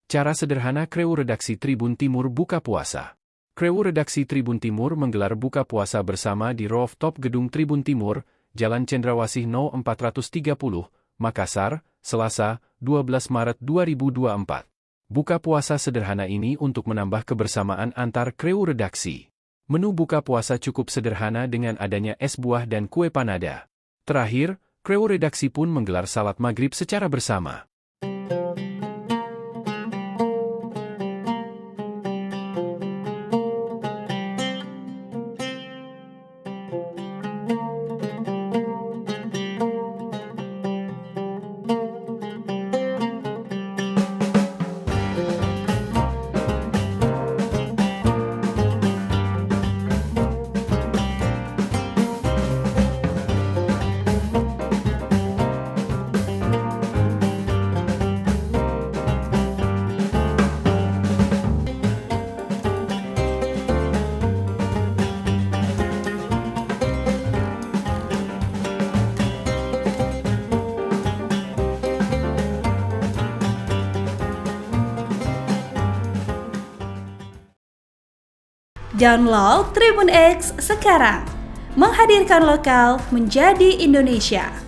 Cara sederhana Kreu Redaksi Tribun Timur buka puasa. Kreu Redaksi Tribun Timur menggelar buka puasa bersama di rooftop Gedung Tribun Timur, Jalan Cendrawasih No. 430, Makassar, Selasa, 12 Maret 2024. Buka puasa sederhana ini untuk menambah kebersamaan antar Kreu Redaksi. Menu buka puasa cukup sederhana dengan adanya es buah dan kue panada. Terakhir, Kreu Redaksi pun menggelar salat maghrib secara bersama. Download Tribun X sekarang, menghadirkan lokal menjadi Indonesia.